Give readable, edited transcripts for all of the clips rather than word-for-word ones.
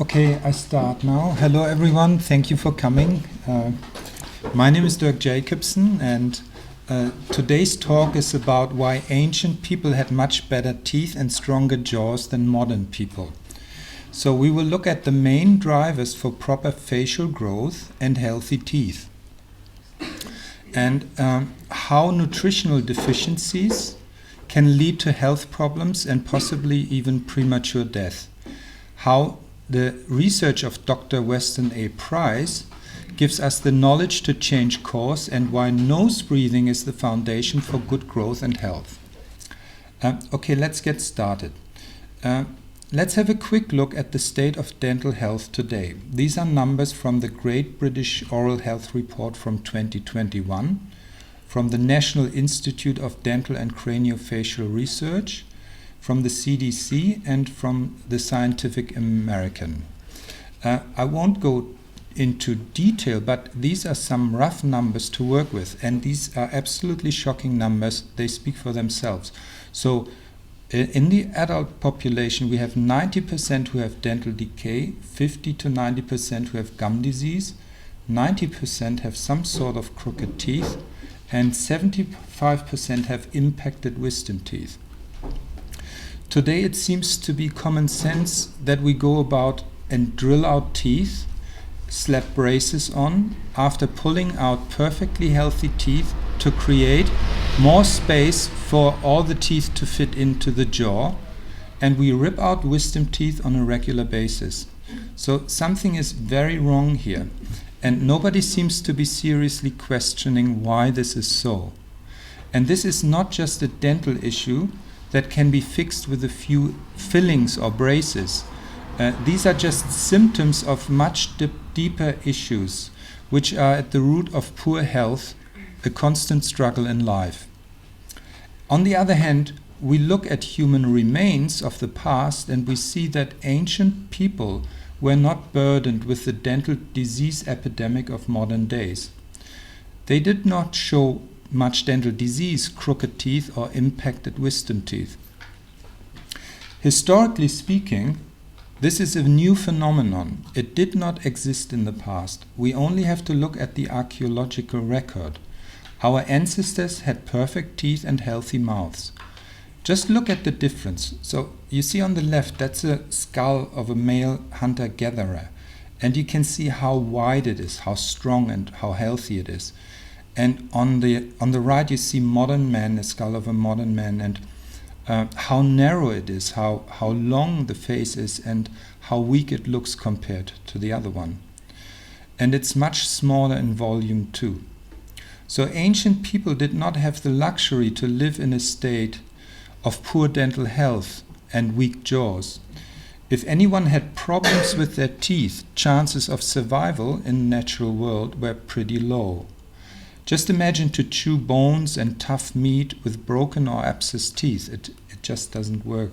Okay, I start now. Hello everyone, thank you for coming. My name is Dirk Jacobson, and today's talk is about why ancient people had much better teeth and stronger jaws than modern people. So we will look at the main drivers for proper facial growth and healthy teeth, and how nutritional deficiencies can lead to health problems and possibly even premature death. How the research of Dr. Weston A gives us the knowledge to change course, and why nose breathing is the foundation for good growth and health. Okay, let's get started. Let's have a quick look at the state of dental health today. These are numbers from the Great British Oral Health Report from 2021, from the National Institute of Dental and Craniofacial Research, from the CDC, and from the Scientific American. I won't go into detail, but these are some rough numbers to work with, and these are absolutely shocking numbers. They speak for themselves. So in the adult population, we have 90% who have dental decay, 50 to 90% who have gum disease, 90% have some sort of crooked teeth, and 75% have impacted wisdom teeth. Today it seems to be common sense that we go about and drill out teeth, slap braces on, after pulling out perfectly healthy teeth to create more space for all the teeth to fit into the jaw, and we rip out wisdom teeth on a regular basis. So something is very wrong here, and nobody seems to be seriously questioning why this is so. And this is not just a dental issue that can be fixed with a few fillings or braces. These are just symptoms of much deeper issues, which are at the root of poor health, a constant struggle in life. On the other hand, we look at human remains of the past and we see that ancient people were not burdened with the dental disease epidemic of modern days. They did not show much dental disease, crooked teeth, or impacted wisdom teeth. Historically speaking, this is a new phenomenon. It did not exist in the past. We only have to look at the archaeological record. Our ancestors had perfect teeth and healthy mouths. Just look at the difference. So you see on the left, that's a skull of a male hunter-gatherer, and you can see how wide it is, how strong and how healthy it is. And on the right you see modern man, the skull of a modern man, and how narrow it is, how long the face is, and how weak it looks compared to the other one. And it's much smaller in volume too. So ancient people did not have the luxury to live in a state of poor dental health and weak jaws. If anyone had problems with their teeth, chances of survival in the natural world were pretty low. Just imagine to chew bones and tough meat with broken or abscessed teeth. It just doesn't work.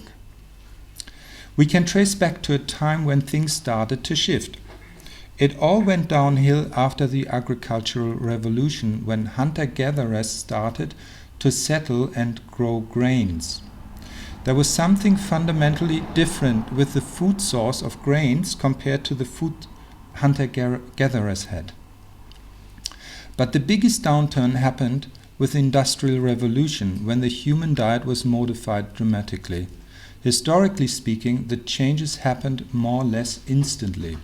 We can trace back to a time when things started to shift. It all went downhill after the agricultural revolution, when hunter-gatherers started to settle and grow grains. There was something fundamentally different with the food source of grains compared to the food hunter-gatherers had. But the biggest downturn happened with the Industrial Revolution, when the human diet was modified dramatically. Historically speaking, the changes happened more or less instantly.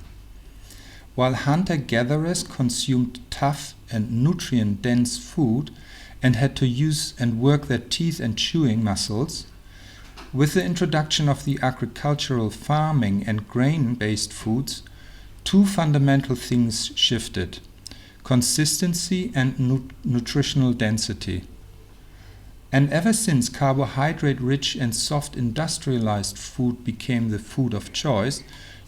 While hunter-gatherers consumed tough and nutrient-dense food and had to use and work their teeth and chewing muscles, with the introduction of the agricultural farming and grain-based foods, two fundamental things shifted: consistency and nutritional density. And ever since carbohydrate-rich and soft industrialized food became the food of choice,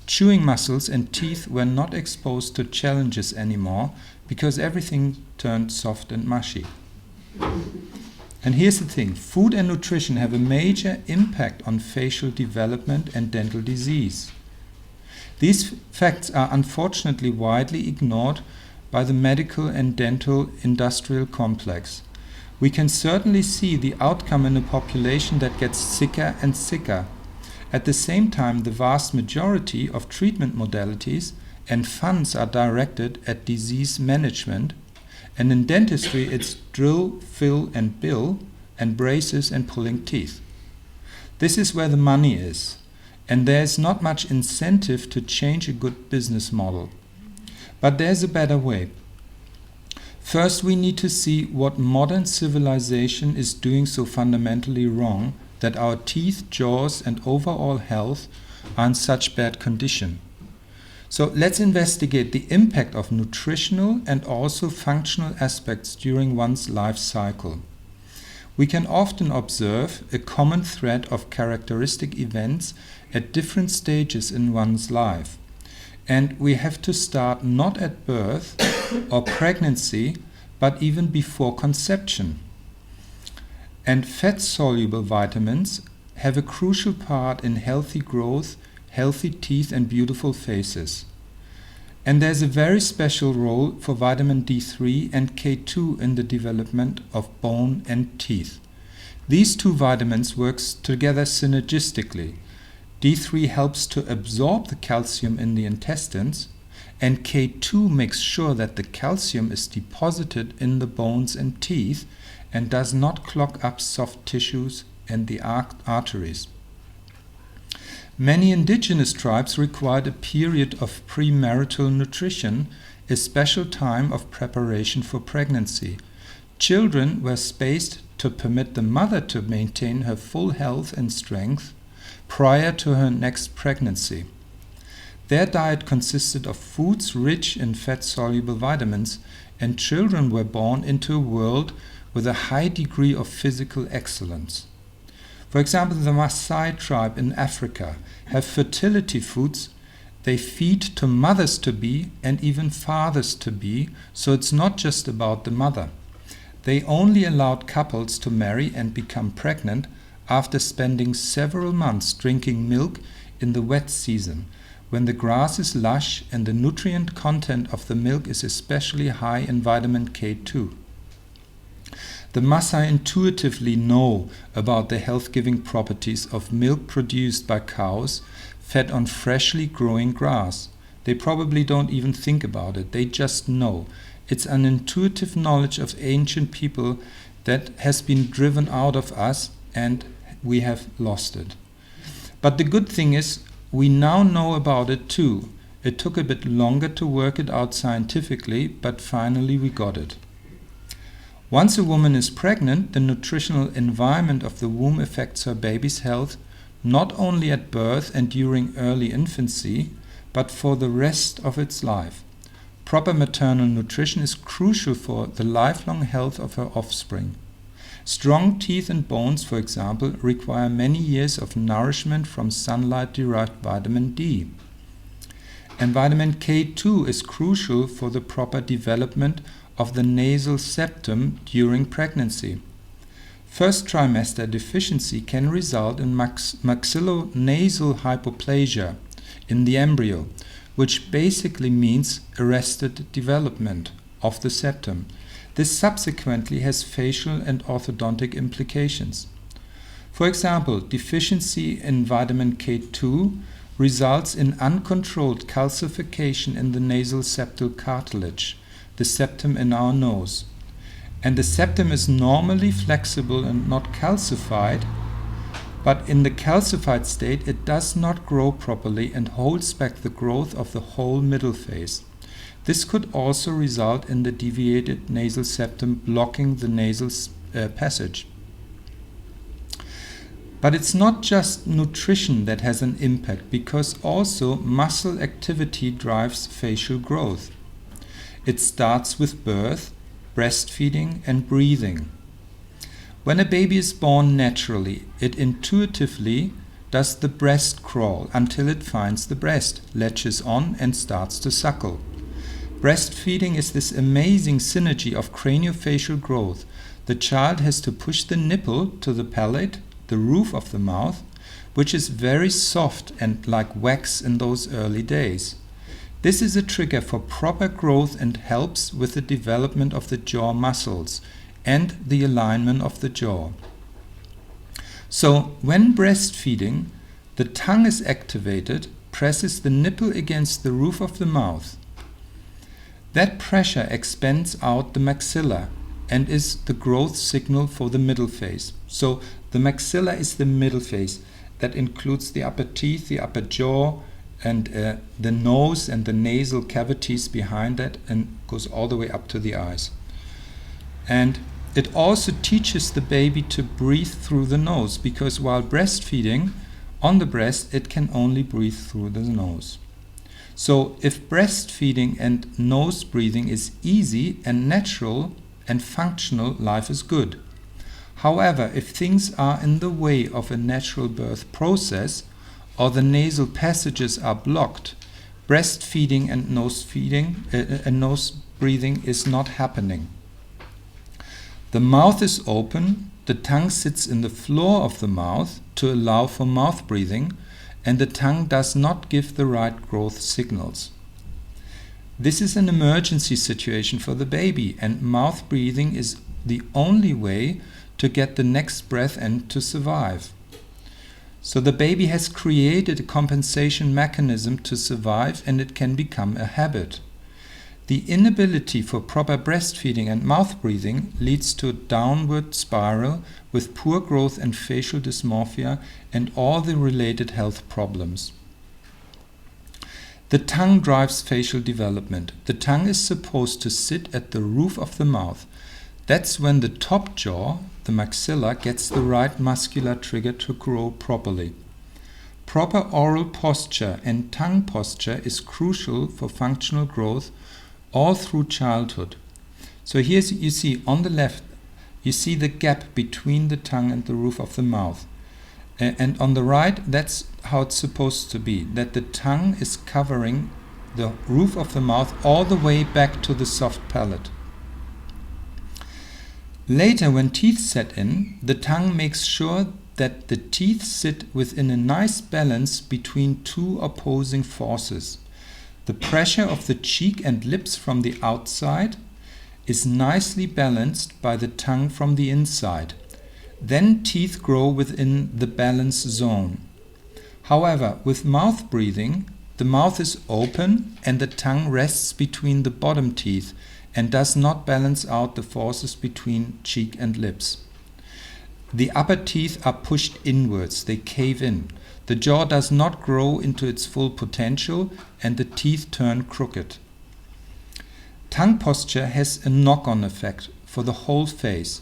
chewing muscles and teeth were not exposed to challenges anymore, because everything turned soft and mushy. And here's the thing: food and nutrition have a major impact on facial development and dental disease. These facts are unfortunately widely ignored by the medical and dental industrial complex. We can certainly see the outcome in a population that gets sicker and sicker, At the same time, the vast majority of treatment modalities and funds are directed at disease management, and in dentistry it's drill, fill and bill, and braces and pulling teeth. This is where the money is, and there is not much incentive to change a good business model. But there's a better way. First, we need to see what modern civilization is doing so fundamentally wrong that our teeth, jaws, and overall health are in such bad condition. So let's investigate the impact of nutritional and also functional aspects during one's life cycle. We can often observe a common thread of characteristic events at different stages in one's life. And we have to start not at birth or pregnancy, but even before conception. And fat-soluble vitamins have a crucial part in healthy growth, healthy teeth and beautiful faces. And there's a very special role for vitamin D3 and K2 in the development of bone and teeth. These two vitamins work together synergistically. D3 helps to absorb the calcium in the intestines, and K2 makes sure that the calcium is deposited in the bones and teeth and does not clog up soft tissues and the arteries. Many indigenous tribes required a period of premarital nutrition, a special time of preparation for pregnancy. Children were spaced to permit the mother to maintain her full health and strength prior to her next pregnancy. Their diet consisted of foods rich in fat-soluble vitamins, and children were born into a world with a high degree of physical excellence. For example, the Maasai tribe in Africa have fertility foods. They feed to mothers-to-be and even fathers-to-be, so it's not just about the mother. They only allowed couples to marry and become pregnant after spending several months drinking milk in the wet season, when the grass is lush and the nutrient content of the milk is especially high in vitamin K2. The Maasai intuitively know about the health-giving properties of milk produced by cows fed on freshly growing grass. They probably don't even think about it, they just know. It's an intuitive knowledge of ancient people that has been driven out of us, and we have lost it. But the good thing is, we now know about it too. It took a bit longer to work it out scientifically, but finally we got it. Once a woman is pregnant, the nutritional environment of the womb affects her baby's health, not only at birth and during early infancy, but for the rest of its life. Proper maternal nutrition is crucial for the lifelong health of her offspring. Strong teeth and bones, for example, require many years of nourishment from sunlight-derived vitamin D. And vitamin K2 is crucial for the proper development of the nasal septum during pregnancy. First trimester deficiency can result in maxillo-nasal hypoplasia in the embryo, which basically means arrested development of the septum. This subsequently has facial and orthodontic implications. For example, deficiency in vitamin K2 results in uncontrolled calcification in the nasal septal cartilage, the septum in our nose. And the septum is normally flexible and not calcified, but in the calcified state it does not grow properly and holds back the growth of the whole middle face. This could also result in the deviated nasal septum blocking the nasal passage. But it's not just nutrition that has an impact, because also muscle activity drives facial growth. It starts with birth, breastfeeding, and breathing. When a baby is born naturally, it intuitively does the breast crawl until it finds the breast, latches on, and starts to suckle. Breastfeeding is this amazing synergy of craniofacial growth. The child has to push the nipple to the palate, the roof of the mouth, which is very soft and like wax in those early days. This is a trigger for proper growth and helps with the development of the jaw muscles and the alignment of the jaw. So, when breastfeeding, The tongue is activated, presses the nipple against the roof of the mouth. That pressure expands out the maxilla and is the growth signal for the middle face. So the maxilla is the middle face. That includes the upper teeth, the upper jaw, and the nose and the nasal cavities behind that, and goes all the way up to the eyes. And it also teaches the baby to breathe through the nose, because while breastfeeding on the breast, it can only breathe through the nose. So if breastfeeding and nose breathing is easy and natural and functional, life is good. However, if things are in the way of a natural birth process, or the nasal passages are blocked, breastfeeding and nose breathing is not happening. The mouth is open, the tongue sits in the floor of the mouth to allow for mouth breathing, and the tongue does not give the right growth signals. This is an emergency situation for the baby, and mouth breathing is the only way to get the next breath and to survive. So the baby has created a compensation mechanism to survive, and it can become a habit. The inability for proper breastfeeding and mouth breathing leads to a downward spiral with poor growth and facial dysmorphia and all the related health problems. The tongue drives facial development. The tongue is supposed to sit at the roof of the mouth. That's when the top jaw, the maxilla, gets the right muscular trigger to grow properly. Proper oral posture and tongue posture is crucial for functional growth all through childhood. So here you see on the left, you see the gap between the tongue and the roof of the mouth. And on the right, that's how it's supposed to be, that the tongue is covering the roof of the mouth all the way back to the soft palate. Later, when teeth set in, the tongue makes sure that the teeth sit within a nice balance between two opposing forces. The pressure of the cheek and lips from the outside is nicely balanced by the tongue from the inside. Then teeth grow within the balance zone. However, with mouth breathing, the mouth is open and the tongue rests between the bottom teeth and does not balance out the forces between cheek and lips. The upper teeth are pushed inwards, they cave in. The jaw does not grow into its full potential and the teeth turn crooked. Tongue posture has a knock-on effect for the whole face.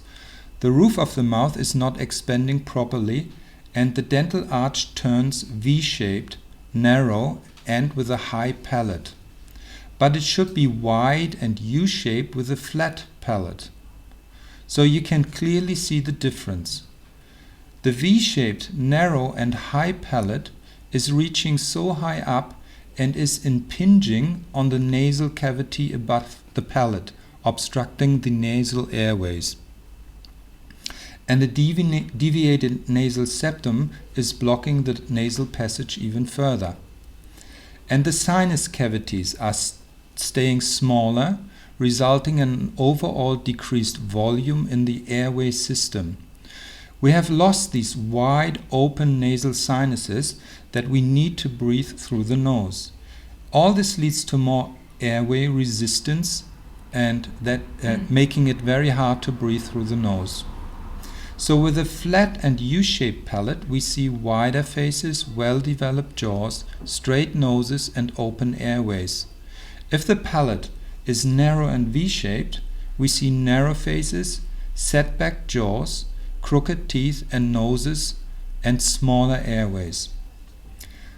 The roof of the mouth is not expanding properly and the dental arch turns V-shaped, narrow and with a high palate. But it should be wide and U-shaped with a flat palate. So you can clearly see the difference. The V-shaped, narrow and high palate is reaching so high up and is impinging on the nasal cavity above the palate, obstructing the nasal airways. And the deviated nasal septum is blocking the nasal passage even further. And the sinus cavities are staying smaller, resulting in an overall decreased volume in the airway system. We have lost these wide open nasal sinuses that we need to breathe through the nose. All this leads to more airway resistance and that making it very hard to breathe through the nose. So with a flat and U-shaped palate, we see wider faces, well-developed jaws, straight noses and open airways. If the palate is narrow and V-shaped, we see narrow faces, set-back jaws, crooked teeth and noses, and smaller airways.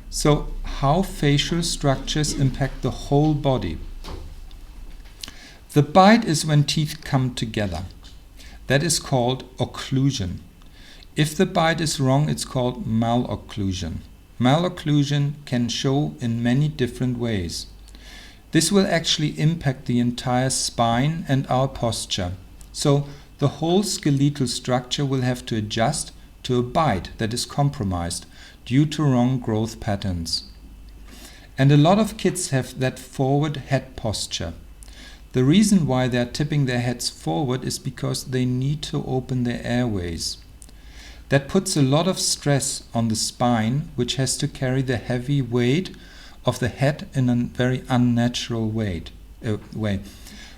So, how facial structures impact the whole body? The bite is when teeth come together. That is called occlusion. If the bite is wrong, it's called malocclusion. Malocclusion can show in many different ways. This will actually impact the entire spine and our posture. So the whole skeletal structure will have to adjust to a bite that is compromised due to wrong growth patterns. And a lot of kids have that forward head posture. The reason why they are tipping their heads forward is because they need to open their airways. That puts a lot of stress on the spine, which has to carry the heavy weight of the head in a very unnatural way.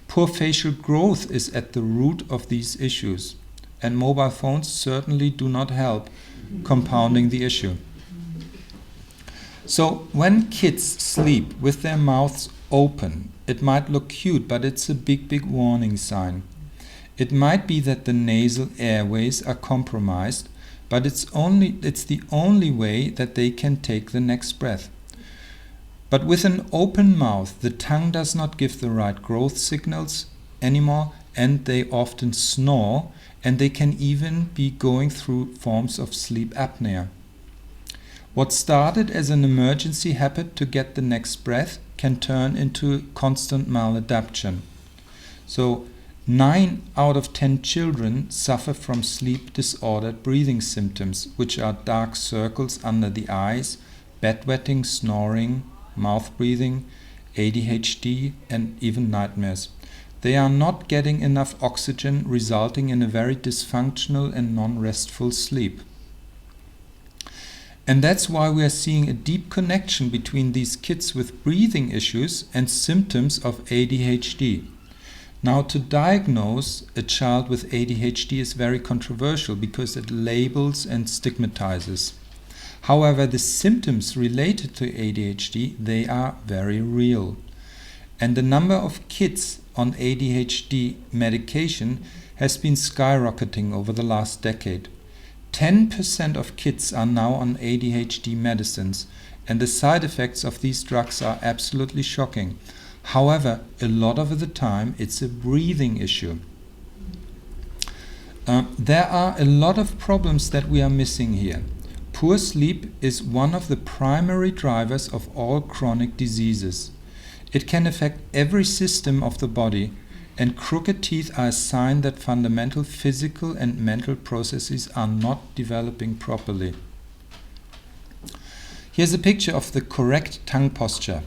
Poor facial growth is at the root of these issues, and mobile phones certainly do not help compounding the issue. So when kids sleep with their mouths open, it might look cute, but it's a big warning sign. It might be that the nasal airways are compromised, but it's the only way that they can take the next breath. But with an open mouth, the tongue does not give the right growth signals anymore, and they often snore, and they can even be going through forms of sleep apnea. What started as an emergency habit to get the next breath can turn into constant maladaptation. So 9 out of 10 children suffer from sleep-disordered breathing symptoms, which are dark circles under the eyes, bedwetting, snoring, mouth breathing, ADHD, and even nightmares. They are not getting enough oxygen, resulting in a very dysfunctional and non-restful sleep. And that's why we are seeing a deep connection between these kids with breathing issues and symptoms of ADHD. Now, to diagnose a child with ADHD is very controversial because it labels and stigmatizes. However, the symptoms related to ADHD, they are very real. And the number of kids on ADHD medication has been skyrocketing over the last decade. 10% of kids are now on ADHD medicines, and the side effects of these drugs are absolutely shocking. However, a lot of the time it's a breathing issue. There are a lot of problems that we are missing here. Poor sleep is one of the primary drivers of all chronic diseases. It can affect every system of the body, and crooked teeth are a sign that fundamental physical and mental processes are not developing properly. Here's a picture of the correct tongue posture,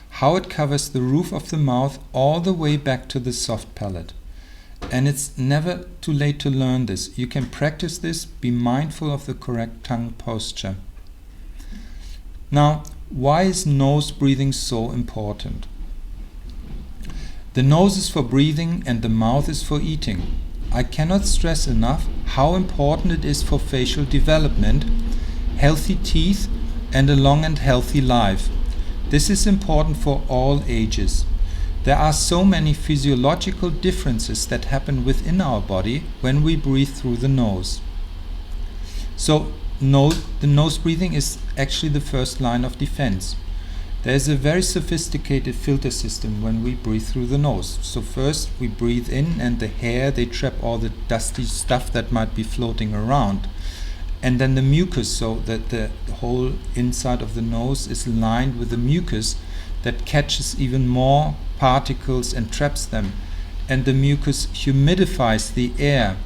how it covers the roof of the mouth all the way back to the soft palate. And it's never too late to learn this. You can practice this, be mindful of the correct tongue posture. Now, why is nose breathing so important? The nose is for breathing and the mouth is for eating. I cannot stress enough how important it is for facial development, healthy teeth, and a long and healthy life. This is important for all ages. There are so many physiological differences that happen within our body when we breathe through the nose. So, the nose breathing is actually the first line of defense. There is a very sophisticated filter system when we breathe through the nose. So first we breathe in, and the hair, they trap all the dusty stuff that might be floating around. And then the mucus, so that the whole inside of the nose is lined with the mucus that catches even more particles and traps them. And the mucus humidifies the air,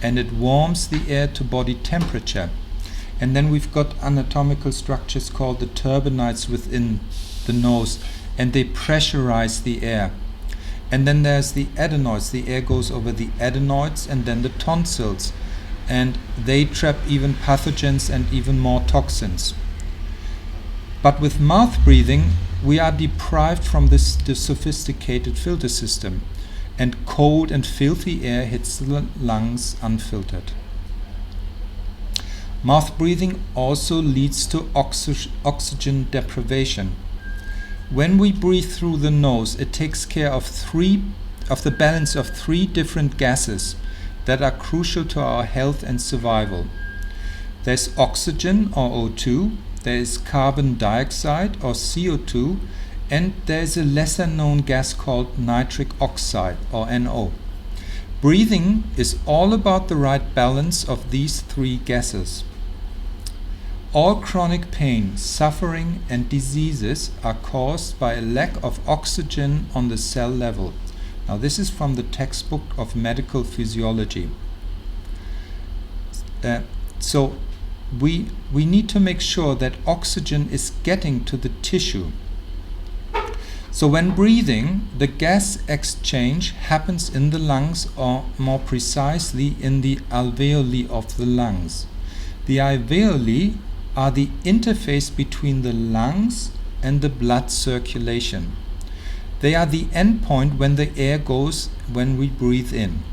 and it warms the air to body temperature. And then we've got anatomical structures called the turbinates within the nose, and they pressurize the air. And then there's the adenoids. The air goes over the adenoids and then the tonsils, and they trap even pathogens and even more toxins. But with mouth breathing, we are deprived from the sophisticated filter system, and cold and filthy air hits the lungs unfiltered. Mouth breathing also leads to oxygen deprivation. When we breathe through the nose, it takes care of the balance of 3 different gases that are crucial to our health and survival. There's oxygen, or O2, there is carbon dioxide, or CO2, and there's a lesser known gas called nitric oxide, or NO. Breathing is all about the right balance of these 3 gases. All chronic pain, suffering, and diseases are caused by a lack of oxygen on the cell level. Now, this is from the textbook of medical physiology. So we need to make sure that oxygen is getting to the tissue. So when breathing, the gas exchange happens in the lungs, or more precisely in the alveoli of the lungs. The alveoli are the interface between the lungs and the blood circulation. They are the end point when the air goes when we breathe in.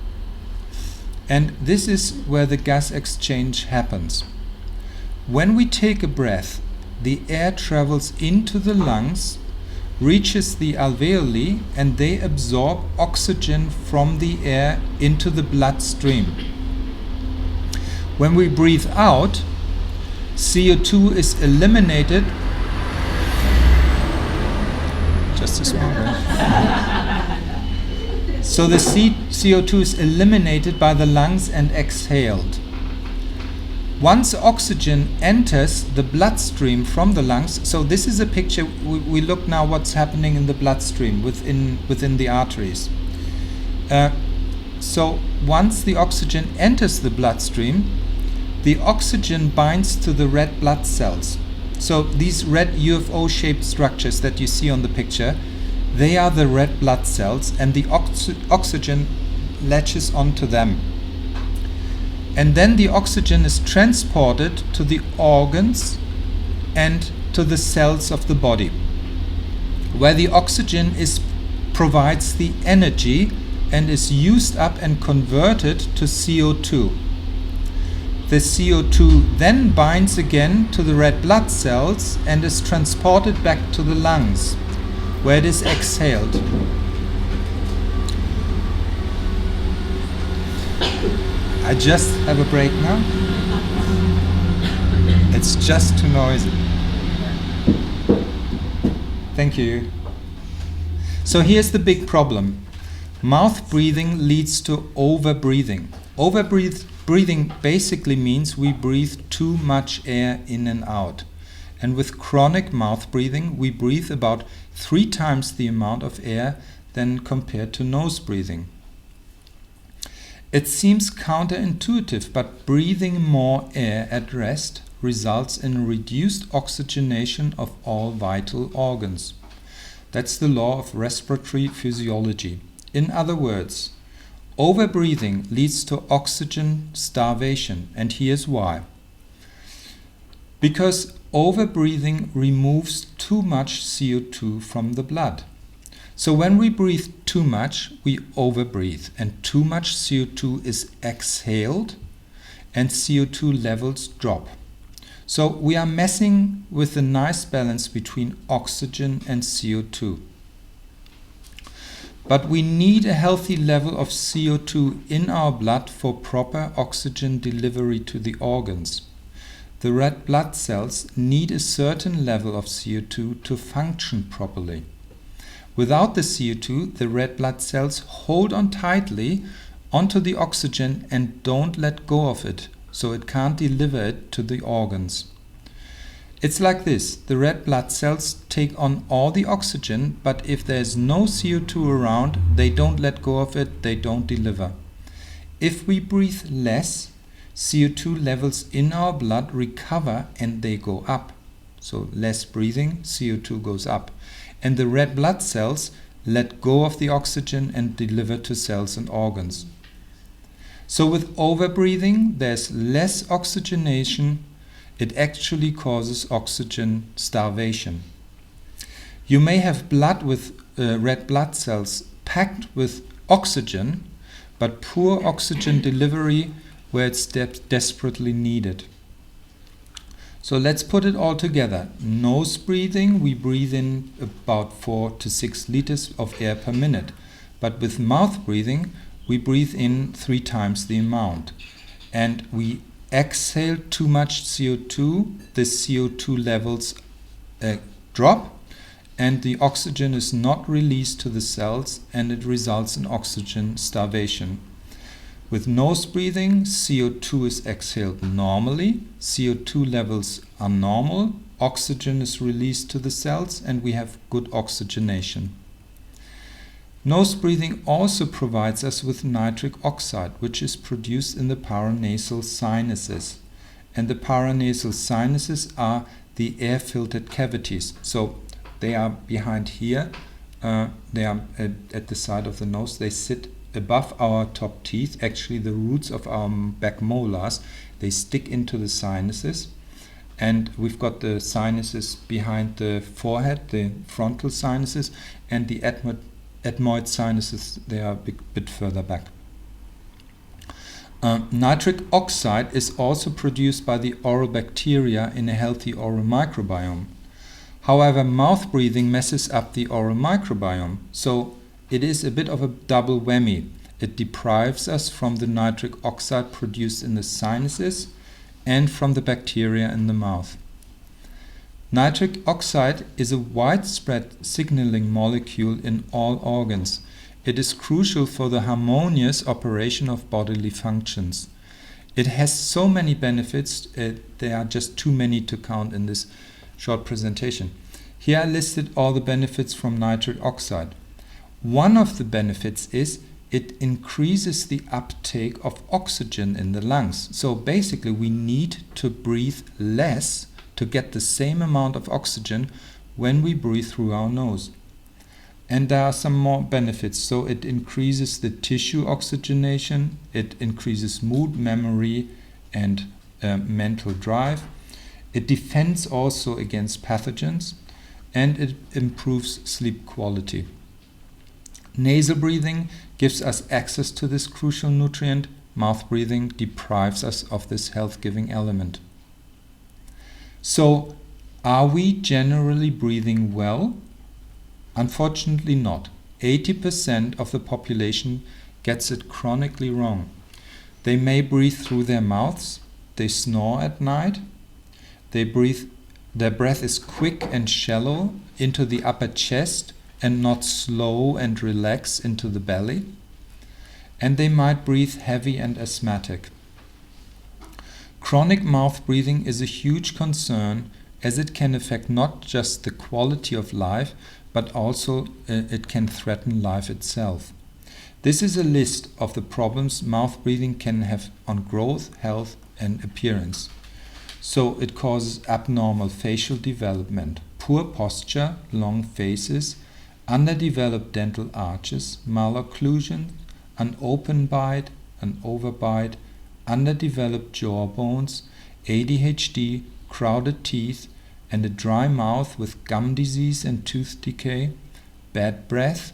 And this is where the gas exchange happens. When we take a breath, the air travels into the lungs, reaches the alveoli, and they absorb oxygen from the air into the bloodstream. When we breathe out, CO2 is eliminated. Just a small bit. So the CO2 is eliminated by the lungs and exhaled. Once oxygen enters the bloodstream from the lungs, so this is a picture, we look now what's happening in the bloodstream within the arteries. So once the oxygen enters the bloodstream, the oxygen binds to the red blood cells. So these red UFO-shaped structures that you see on the picture, they are the red blood cells, and the oxygen latches onto them. And then the oxygen is transported to the organs and to the cells of the body, where the oxygen provides the energy and is used up and converted to CO2. The CO2 then binds again to the red blood cells and is transported back to the lungs, where it is exhaled. I just have a break now. It's just too noisy. Thank you. So here's the big problem. Mouth breathing leads to over-breathing. Over-breathing basically means we breathe too much air in and out. And with chronic mouth breathing, we breathe about 3 times the amount of air than compared to nose breathing. It seems counterintuitive, but breathing more air at rest results in reduced oxygenation of all vital organs. That's the law of respiratory physiology. In other words, overbreathing leads to oxygen starvation, and here's why. Because overbreathing removes too much CO2 from the blood. So when we breathe too much, we overbreathe, and too much CO2 is exhaled and CO2 levels drop. So we are messing with the nice balance between oxygen and CO2. But we need a healthy level of CO2 in our blood for proper oxygen delivery to the organs. The red blood cells need a certain level of CO2 to function properly. Without the CO2, the red blood cells hold on tightly onto the oxygen and don't let go of it, so it can't deliver it to the organs. It's like this: the red blood cells take on all the oxygen, but if there's no CO2 around, they don't let go of it, they don't deliver. If we breathe less, CO2 levels in our blood recover and they go up. So less breathing, CO2 goes up. And the red blood cells let go of the oxygen and deliver to cells and organs. So with overbreathing, there's less oxygenation. It actually causes oxygen starvation. You may have blood with red blood cells packed with oxygen, but poor oxygen delivery where it's desperately needed. So let's put it all together. Nose breathing, we breathe in about 4 to 6 liters of air per minute. But with mouth breathing, we breathe in 3 times the amount. And we exhale too much CO2, the CO2 levels drop, and the oxygen is not released to the cells, and it results in oxygen starvation. With nose breathing, CO2 is exhaled normally, CO2 levels are normal, oxygen is released to the cells, and we have good oxygenation. Nose breathing also provides us with nitric oxide, which is produced in the paranasal sinuses. And the paranasal sinuses are the air-filtered cavities. So they are behind here, they are at the side of the nose, they sit above our top teeth, actually the roots of our back molars, they stick into the sinuses. And we've got the sinuses behind the forehead, the frontal sinuses, and the ethmoid sinuses, they are a bit further back. Nitric oxide is also produced by the oral bacteria in a healthy oral microbiome. However, mouth breathing messes up the oral microbiome, so it is a bit of a double whammy. It deprives us from the nitric oxide produced in the sinuses and from the bacteria in the mouth. Nitric oxide is a widespread signaling molecule in all organs. It is crucial for the harmonious operation of bodily functions. It has so many benefits, there are just too many to count in this short presentation. Here I listed all the benefits from nitric oxide. One of the benefits is it increases the uptake of oxygen in the lungs. So basically we need to breathe less to get the same amount of oxygen when we breathe through our nose. And there are some more benefits. So it increases the tissue oxygenation, it increases mood, memory, and mental drive. It defends also against pathogens, and it improves sleep quality. Nasal breathing gives us access to this crucial nutrient. Mouth breathing deprives us of this health-giving element. So, are we generally breathing well? Unfortunately not. 80% of the population gets it chronically wrong. They may breathe through their mouths, they snore at night, their breath is quick and shallow into the upper chest and not slow and relax into the belly, and they might breathe heavy and asthmatic. Chronic mouth breathing is a huge concern, as it can affect not just the quality of life, but also it can threaten life itself. This is a list of the problems mouth breathing can have on growth, health, and appearance. So it causes abnormal facial development, poor posture, long faces, underdeveloped dental arches, malocclusion, an open bite, an overbite, underdeveloped jaw bones, ADHD, crowded teeth, and a dry mouth with gum disease and tooth decay, bad breath,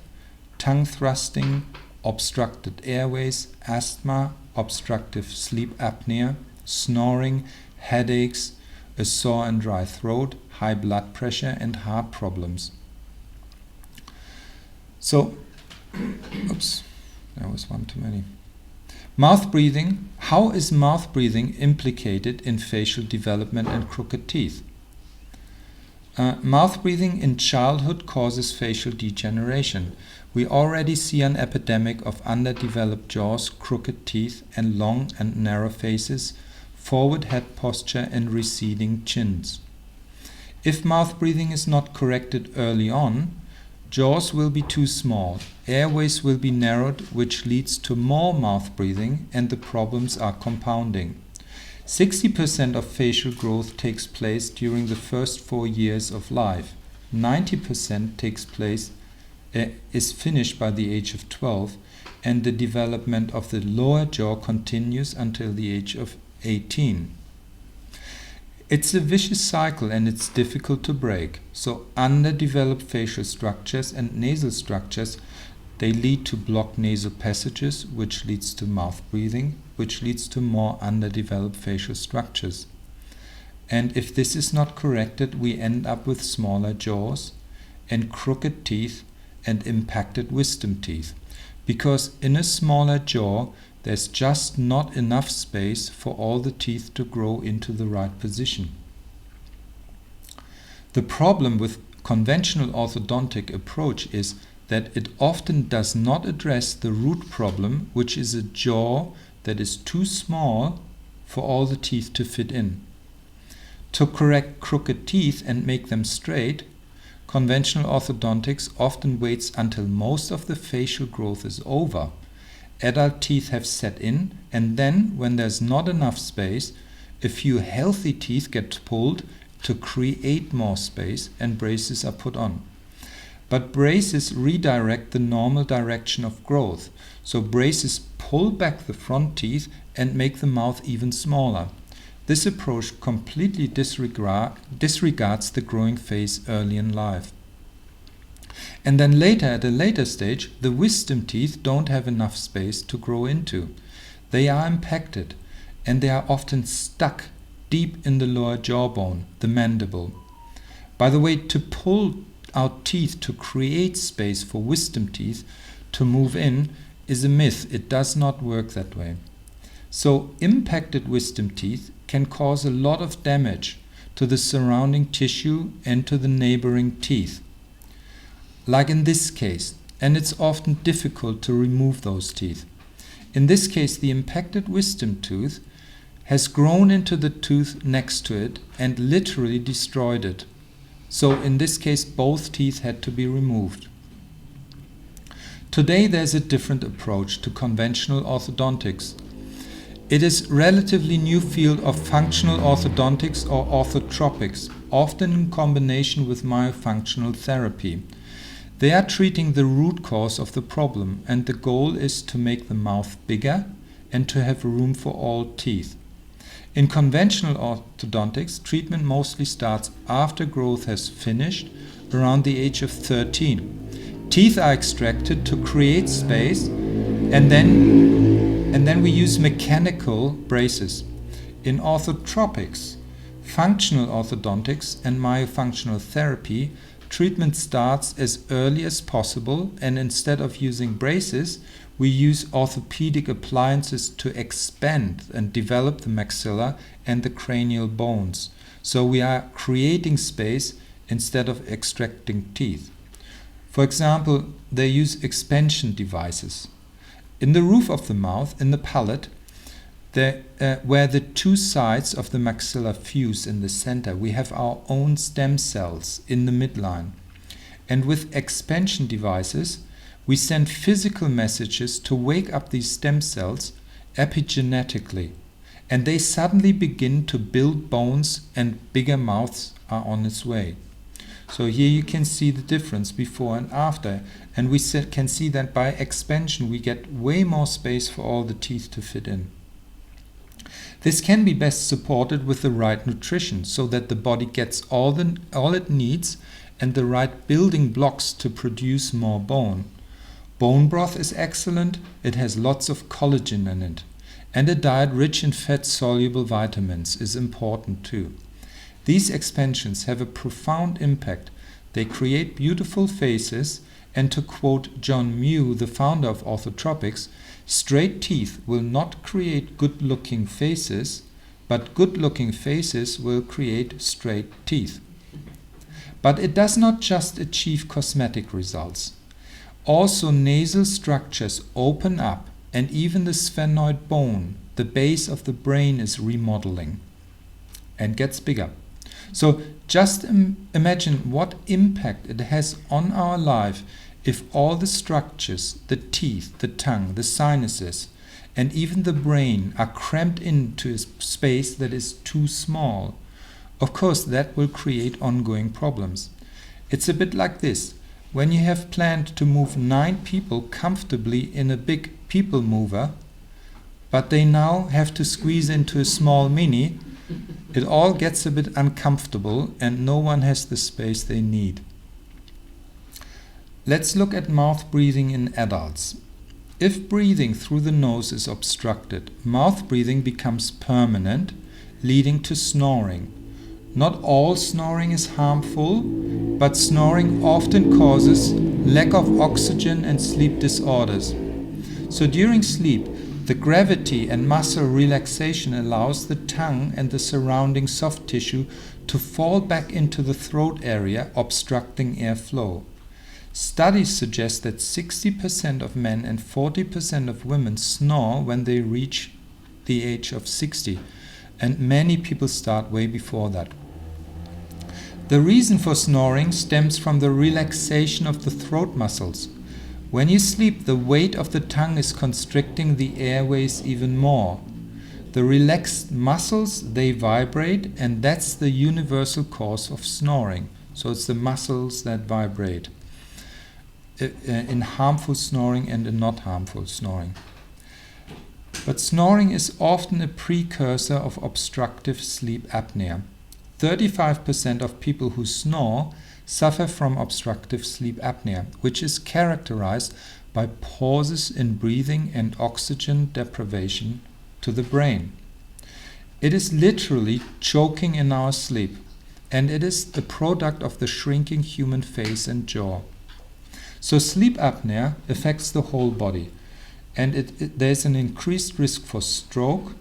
tongue thrusting, obstructed airways, asthma, obstructive sleep apnea, snoring, headaches, a sore and dry throat, high blood pressure, and heart problems. So, oops, that was one too many. Mouth breathing. How is mouth breathing implicated in facial development and crooked teeth? Mouth breathing in childhood causes facial degeneration. We already see an epidemic of underdeveloped jaws, crooked teeth, and long and narrow faces, forward head posture, and receding chins. If mouth breathing is not corrected early on, jaws will be too small, airways will be narrowed, which leads to more mouth breathing, and the problems are compounding. 60% of facial growth takes place during the first 4 years of life. 90% is finished by the age of 12, and the development of the lower jaw continues until the age of 18. It's a vicious cycle, and it's difficult to break. So underdeveloped facial structures and nasal structures, they lead to blocked nasal passages, which leads to mouth breathing, which leads to more underdeveloped facial structures. And if this is not corrected, we end up with smaller jaws and crooked teeth and impacted wisdom teeth. Because in a smaller jaw, there's just not enough space for all the teeth to grow into the right position. The problem with conventional orthodontic approach is that it often does not address the root problem, which is a jaw that is too small for all the teeth to fit in. To correct crooked teeth and make them straight, conventional orthodontics often waits until most of the facial growth is over. Adult teeth have set in, and then, when there's not enough space, a few healthy teeth get pulled to create more space, and braces are put on. But braces redirect the normal direction of growth. So braces pull back the front teeth and make the mouth even smaller. This approach completely disregards the growing phase early in life. And then later, at a later stage, the wisdom teeth don't have enough space to grow into. They are impacted, and they are often stuck deep in the lower jawbone, the mandible. By the way, to pull out teeth to create space for wisdom teeth to move in is a myth. It does not work that way. So impacted wisdom teeth can cause a lot of damage to the surrounding tissue and to the neighboring teeth, like in this case, and it's often difficult to remove those teeth. In this case, the impacted wisdom tooth has grown into the tooth next to it and literally destroyed it. So in this case, both teeth had to be removed. Today there's a different approach to conventional orthodontics. It is a relatively new field of functional orthodontics or orthotropics, often in combination with myofunctional therapy. They are treating the root cause of the problem, and the goal is to make the mouth bigger and to have room for all teeth. In conventional orthodontics, treatment mostly starts after growth has finished, around the age of 13. Teeth are extracted to create space, and then we use mechanical braces. In orthotropics, functional orthodontics and myofunctional therapy, treatment starts as early as possible, and instead of using braces, we use orthopedic appliances to expand and develop the maxilla and the cranial bones. So we are creating space instead of extracting teeth. For example, they use expansion devices. In the roof of the mouth, in the palate, where the two sides of the maxilla fuse in the center, we have our own stem cells in the midline. And with expansion devices, we send physical messages to wake up these stem cells epigenetically. And they suddenly begin to build bones, and bigger mouths are on its way. So here you can see the difference before and after. And we can see that by expansion we get way more space for all the teeth to fit in. This can be best supported with the right nutrition, so that the body gets all it needs and the right building blocks to produce more bone. Bone broth is excellent. It has lots of collagen in it. And a diet rich in fat-soluble vitamins is important too. These expansions have a profound impact. They create beautiful faces, and to quote John Mew, the founder of orthotropics, straight teeth will not create good-looking faces, but good-looking faces will create straight teeth. But it does not just achieve cosmetic results. Also, nasal structures open up, and even the sphenoid bone, the base of the brain, is remodeling and gets bigger. So just imagine what impact it has on our life if all the structures, the teeth, the tongue, the sinuses, and even the brain are cramped into a space that is too small. Of course, that will create ongoing problems. It's a bit like this. When you have planned to move 9 people comfortably in a big people mover, but they now have to squeeze into a small mini, it all gets a bit uncomfortable and no one has the space they need. Let's look at mouth breathing in adults. If breathing through the nose is obstructed, mouth breathing becomes permanent, leading to snoring. Not all snoring is harmful, but snoring often causes lack of oxygen and sleep disorders. So during sleep, the gravity and muscle relaxation allows the tongue and the surrounding soft tissue to fall back into the throat area, obstructing airflow. Studies suggest that 60% of men and 40% of women snore when they reach the age of 60, and many people start way before that. The reason for snoring stems from the relaxation of the throat muscles. When you sleep, the weight of the tongue is constricting the airways even more. The relaxed muscles, they vibrate, and that's the universal cause of snoring. So it's the muscles that vibrate. in harmful snoring and in not harmful snoring. But snoring is often a precursor of obstructive sleep apnea. 35% of people who snore suffer from obstructive sleep apnea, which is characterized by pauses in breathing and oxygen deprivation to the brain. It is literally choking in our sleep, and it is the product of the shrinking human face and jaw. So sleep apnea affects the whole body, and there is an increased risk for stroke,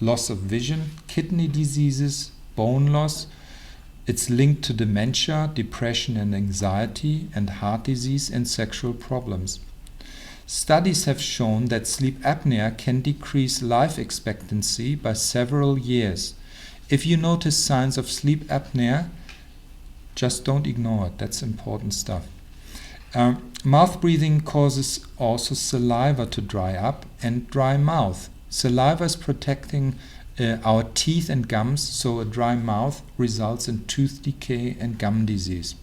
loss of vision, kidney diseases, bone loss. It's linked to dementia, depression and anxiety, and heart disease and sexual problems. Studies have shown that sleep apnea can decrease life expectancy by several years. If you notice signs of sleep apnea, just don't ignore it. That's important stuff. Mouth breathing causes also saliva to dry up and dry mouth. Saliva is protecting our teeth and gums, so a dry mouth results in tooth decay and gum disease.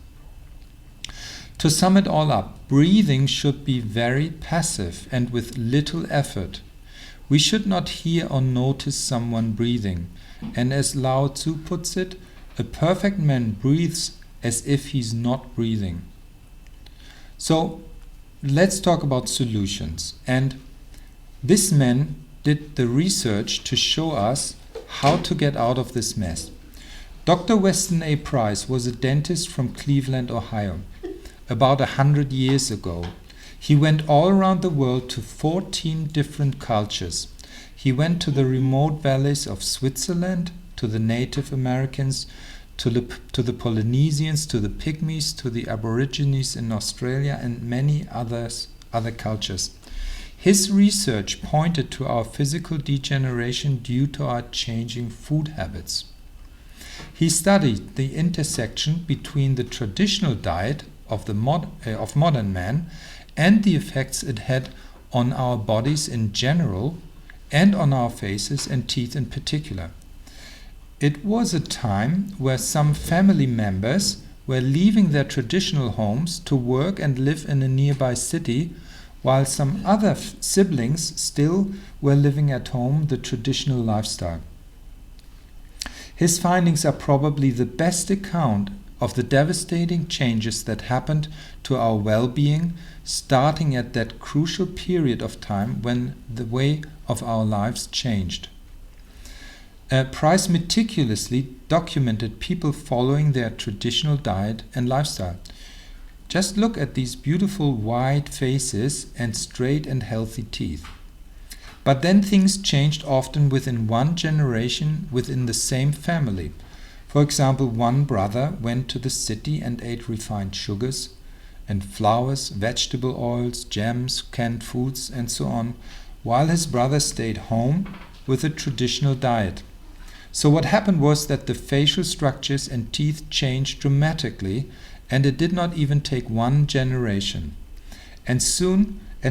To sum it all up, breathing should be very passive and with little effort. We should not hear or notice someone breathing. And as Lao Tzu puts it, a perfect man breathes as if he's not breathing. So let's talk about solutions. And this man did the research to show us how to get out of this mess. Dr. Weston A. was a dentist from Cleveland, Ohio, about 100 years ago. He went all around the world to 14 different cultures. He went to the remote valleys of Switzerland, to the Native Americans, to the Polynesians, to the Pygmies, to the Aborigines in Australia, and many other cultures. His research pointed to our physical degeneration due to our changing food habits. He studied the intersection between the traditional diet of modern man and the effects it had on our bodies in general and on our faces and teeth in particular. It was a time where some family members were leaving their traditional homes to work and live in a nearby city, while some other siblings still were living at home the traditional lifestyle. His findings are probably the best account of the devastating changes that happened to our well-being, starting at that crucial period of time when the way of our lives changed. Price meticulously documented people following their traditional diet and lifestyle. Just look at these beautiful white faces and straight and healthy teeth. But then things changed often within one generation within the same family. For example, one brother went to the city and ate refined sugars and flours, vegetable oils, jams, canned foods, and so on, while his brother stayed home with a traditional diet. So what happened was that the facial structures and teeth changed dramatically, and it did not even take one generation. And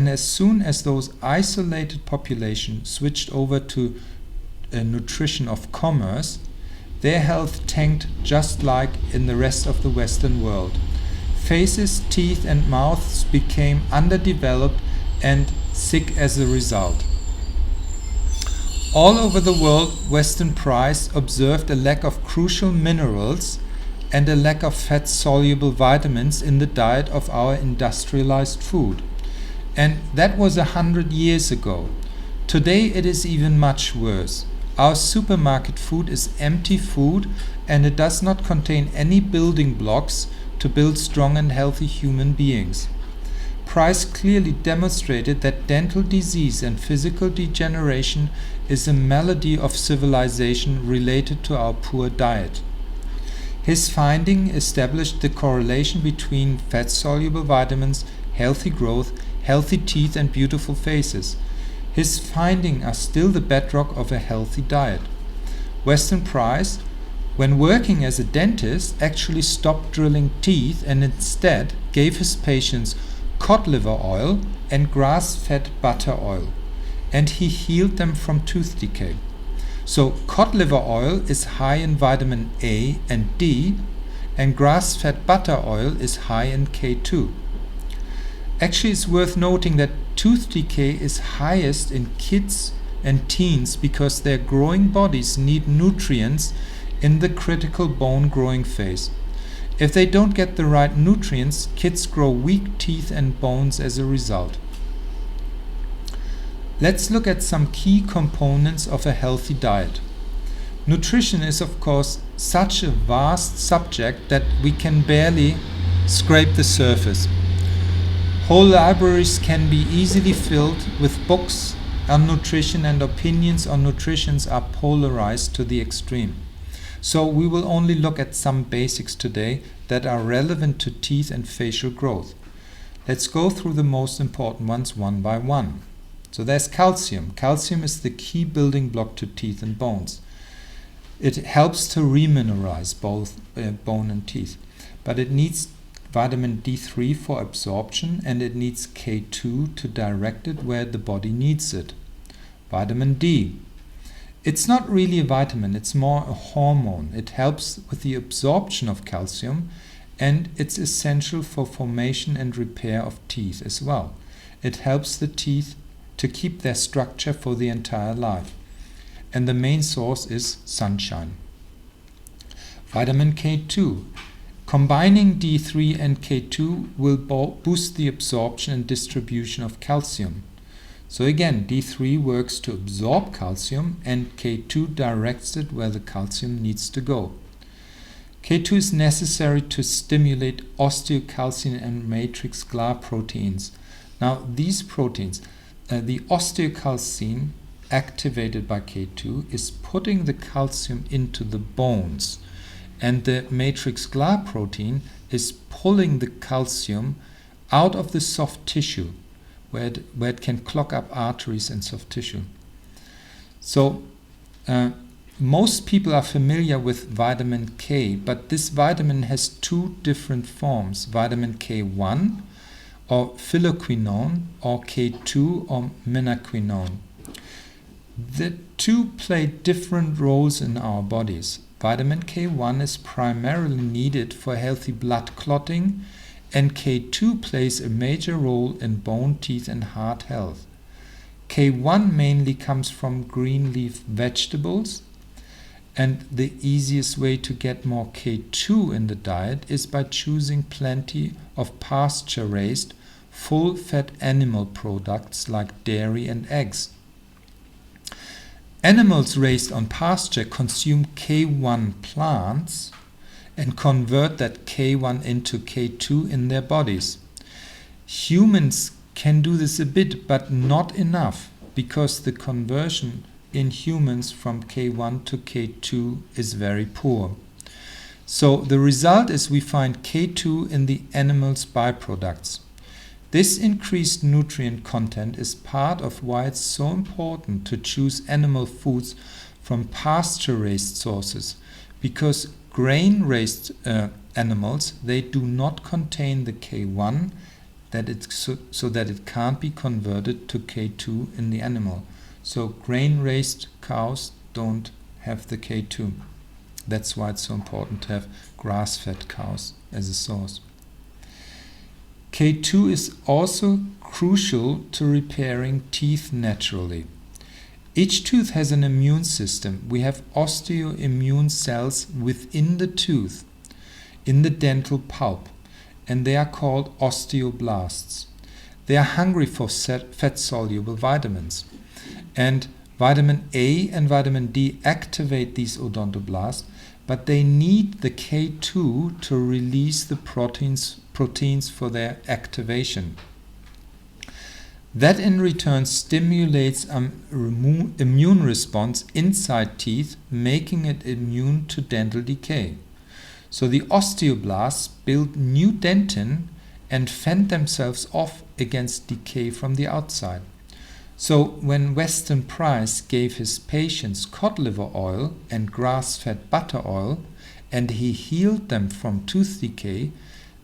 as soon as those isolated populations switched over to a nutrition of commerce, their health tanked just like in the rest of the Western world. Faces, teeth, and mouths became underdeveloped and sick as a result. All over the world, Weston Price observed a lack of crucial minerals and a lack of fat-soluble vitamins in the diet of our industrialized food. And that was 100 years ago. Today it is even much worse. Our supermarket food is empty food, and it does not contain any building blocks to build strong and healthy human beings. Price clearly demonstrated that dental disease and physical degeneration is a malady of civilization related to our poor diet. His finding established the correlation between fat-soluble vitamins, healthy growth, healthy teeth, and beautiful faces. His findings are still the bedrock of a healthy diet. Weston Price, when working as a dentist, actually stopped drilling teeth and instead gave his patients cod liver oil and grass-fed butter oil, and he healed them from tooth decay. So cod liver oil is high in vitamin A and D, and grass-fed butter oil is high in K2. Actually, it's worth noting that tooth decay is highest in kids and teens because their growing bodies need nutrients in the critical bone growing phase. If they don't get the right nutrients, kids grow weak teeth and bones as a result. Let's look at some key components of a healthy diet. Nutrition is, of course, such a vast subject that we can barely scrape the surface. Whole libraries can be easily filled with books on nutrition, and opinions on nutrition are polarized to the extreme. So we will only look at some basics today that are relevant to teeth and facial growth. Let's go through the most important ones one by one. So there's calcium. Calcium is the key building block to teeth and bones. It helps to remineralize both bone and teeth, but it needs vitamin D3 for absorption, and it needs K2 to direct it where the body needs it. Vitamin D. It's not really a vitamin, it's more a hormone. It helps with the absorption of calcium, and it's essential for formation and repair of teeth as well. It helps the teeth to keep their structure for the entire life. And the main source is sunshine. Vitamin K2. Combining D3 and K2 will boost the absorption and distribution of calcium. So again, D3 works to absorb calcium, and K2 directs it where the calcium needs to go. K2 is necessary to stimulate osteocalcin and matrix glass proteins. Now these proteins, the osteocalcin activated by K2 is putting the calcium into the bones, and the matrix glass protein is pulling the calcium out of the soft tissue where it can clog up arteries and soft tissue. So most people are familiar with vitamin K, but this vitamin has two different forms: vitamin K1 or phylloquinone, or K2 or menaquinone. The two play different roles in our bodies. Vitamin K1 is primarily needed for healthy blood clotting, and K2 plays a major role in bone, teeth, and heart health. K1 mainly comes from green leaf vegetables, and the easiest way to get more K2 in the diet is by choosing plenty of pasture-raised, full-fat animal products like dairy and eggs. Animals raised on pasture consume K1 plants and convert that K1 into K2 in their bodies. Humans can do this a bit, but not enough, because the conversion in humans from K1 to K2 is very poor. So the result is we find K2 in the animal's byproducts. This increased nutrient content is part of why it's so important to choose animal foods from pasture-raised sources, because grain-raised animals, they do not contain the K1 so that it can't be converted to K2 in the animal. So grain-raised cows don't have the K2. That's why it's so important to have grass-fed cows as a source. K2 is also crucial to repairing teeth naturally. Each tooth has an immune system. We have osteoimmune cells within the tooth, in the dental pulp, and they are called osteoblasts. They are hungry for fat-soluble vitamins, and vitamin A and vitamin D activate these odontoblasts, but they need the K2 to release the proteins for their activation. That in return stimulates an immune response inside teeth, making it immune to dental decay. So the osteoblasts build new dentin and fend themselves off against decay from the outside. So when Weston Price gave his patients cod liver oil and grass-fed butter oil, and he healed them from tooth decay,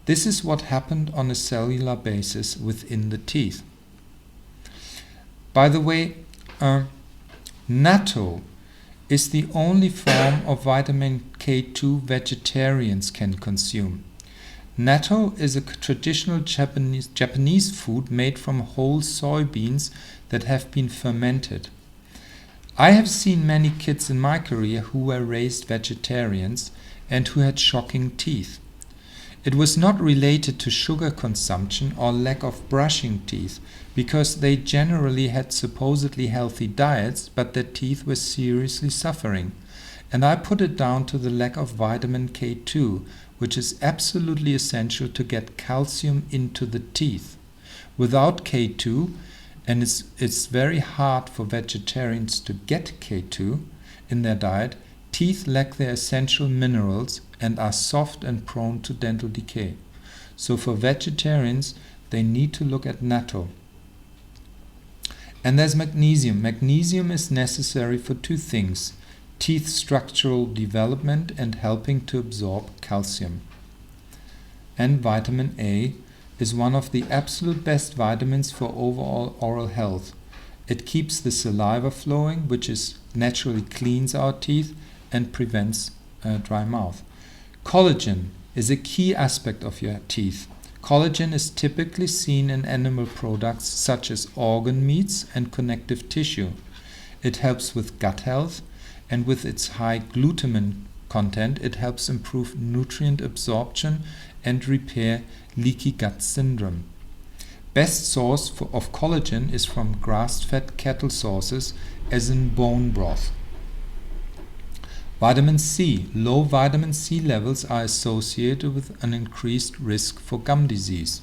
this is what happened on a cellular basis within the teeth. By the way, natto is the only form of vitamin K2 vegetarians can consume. Natto is a traditional Japanese food made from whole soybeans that have been fermented. I have seen many kids in my career who were raised vegetarians and who had shocking teeth. It was not related to sugar consumption or lack of brushing teeth, because they generally had supposedly healthy diets, but their teeth were seriously suffering. And I put it down to the lack of vitamin K2, which is absolutely essential to get calcium into the teeth. Without K2, and it's very hard for vegetarians to get K2 in their diet, teeth lack their essential minerals and are soft and prone to dental decay. So for vegetarians, they need to look at natto. And there's magnesium. Magnesium is necessary for two things: teeth structural development and helping to absorb calcium. And vitamin A is one of the absolute best vitamins for overall oral health. It keeps the saliva flowing, which is naturally cleans our teeth and prevents dry mouth. Collagen is a key aspect of your teeth. Collagen is typically seen in animal products such as organ meats and connective tissue. It helps with gut health, and with its high glutamine content, it helps improve nutrient absorption and repair leaky gut syndrome. Best source of collagen is from grass-fed cattle sources, as in bone broth. Vitamin C. Low vitamin C levels are associated with an increased risk for gum disease.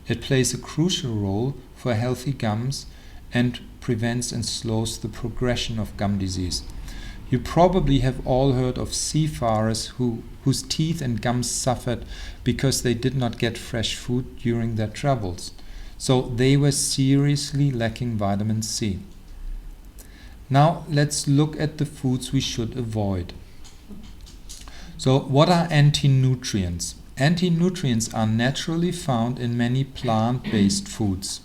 It plays a crucial role for healthy gums and prevents and slows the progression of gum disease. You probably have all heard of seafarers whose teeth and gums suffered because they did not get fresh food during their travels. So they were seriously lacking vitamin C. Now let's look at the foods we should avoid. So what are anti-nutrients? Anti-nutrients are naturally found in many plant-based foods.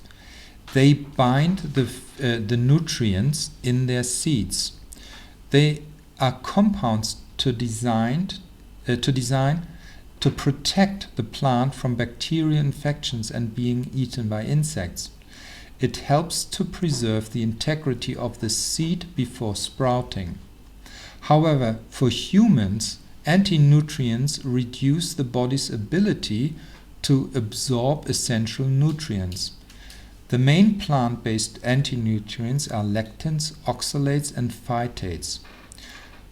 They bind the nutrients in their seeds. They are compounds designed to protect the plant from bacterial infections and being eaten by insects. It helps to preserve the integrity of the seed before sprouting. However, for humans, anti-nutrients reduce the body's ability to absorb essential nutrients. The main plant-based anti-nutrients are lectins, oxalates, and phytates.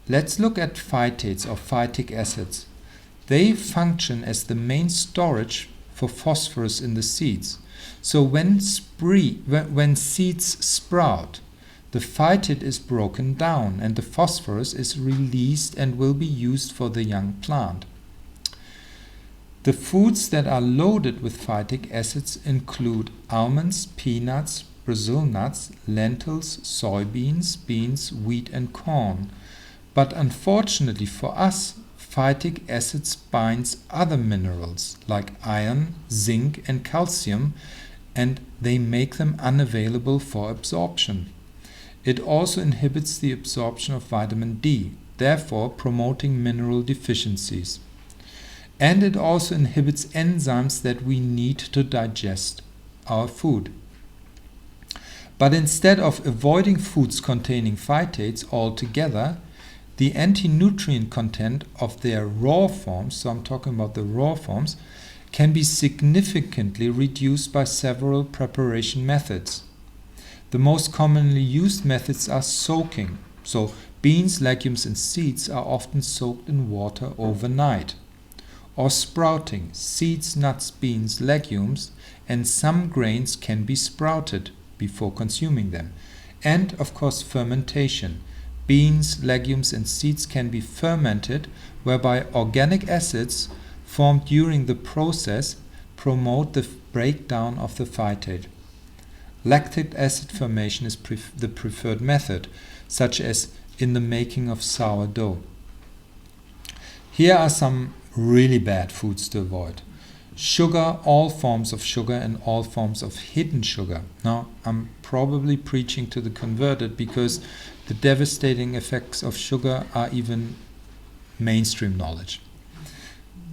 Let's look at phytates or phytic acids. They function as the main storage for phosphorus in the seeds. So when seeds sprout, the phytate is broken down and the phosphorus is released and will be used for the young plant. The foods that are loaded with phytic acids include almonds, peanuts, Brazil nuts, lentils, soybeans, beans, wheat, and corn. But unfortunately for us, phytic acids binds other minerals like iron, zinc, and calcium, and they make them unavailable for absorption. It also inhibits the absorption of vitamin D, therefore promoting mineral deficiencies. And it also inhibits enzymes that we need to digest our food. But instead of avoiding foods containing phytates altogether, the anti-nutrient content of their raw forms, so I'm talking about the raw forms, can be significantly reduced by several preparation methods. The most commonly used methods are soaking. So beans, legumes, and seeds are often soaked in water overnight. Or sprouting. Seeds, nuts, beans, legumes, and some grains can be sprouted before consuming them. And, of course, fermentation. Beans, legumes, and seeds can be fermented, whereby organic acids formed during the process promote the breakdown of the phytate. Lactic acid formation is the preferred method, such as in the making of sourdough. Here are some really bad foods to avoid. Sugar, all forms of sugar and all forms of hidden sugar. Now, I'm probably preaching to the converted because the devastating effects of sugar are even mainstream knowledge.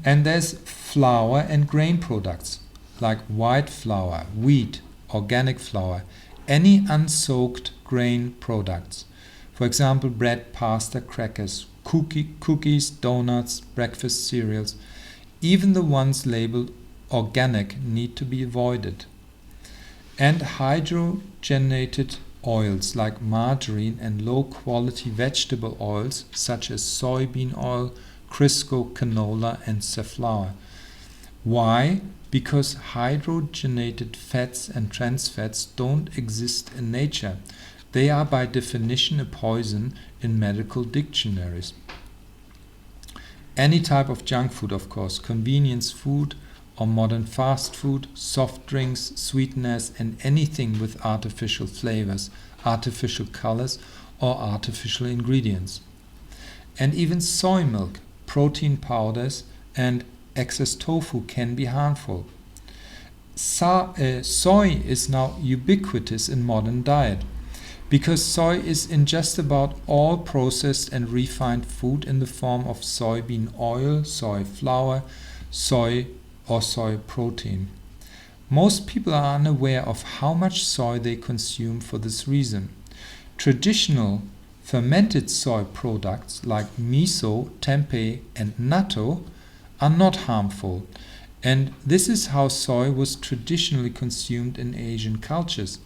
And there's flour and grain products like white flour, wheat, organic flour, any unsoaked grain products. For example, bread, pasta, crackers, cookies, donuts, breakfast cereals. Even the ones labeled organic need to be avoided. And hydrogenated oils like margarine and low-quality vegetable oils such as soybean oil, Crisco, canola and safflower. Why? Because hydrogenated fats and trans fats don't exist in nature. They are by definition a poison in medical dictionaries. Any type of junk food, of course, convenience food or modern fast food, soft drinks, sweeteners, and anything with artificial flavors, artificial colors, or artificial ingredients. And even soy milk, protein powders, and excess tofu can be harmful. Soy is now ubiquitous in modern diet because soy is in just about all processed and refined food in the form of soybean oil, soy flour, soy or soy protein. Most people are unaware of how much soy they consume for this reason. Traditional fermented soy products like miso, tempeh, and natto are not harmful, and this is how soy was traditionally consumed in Asian cultures.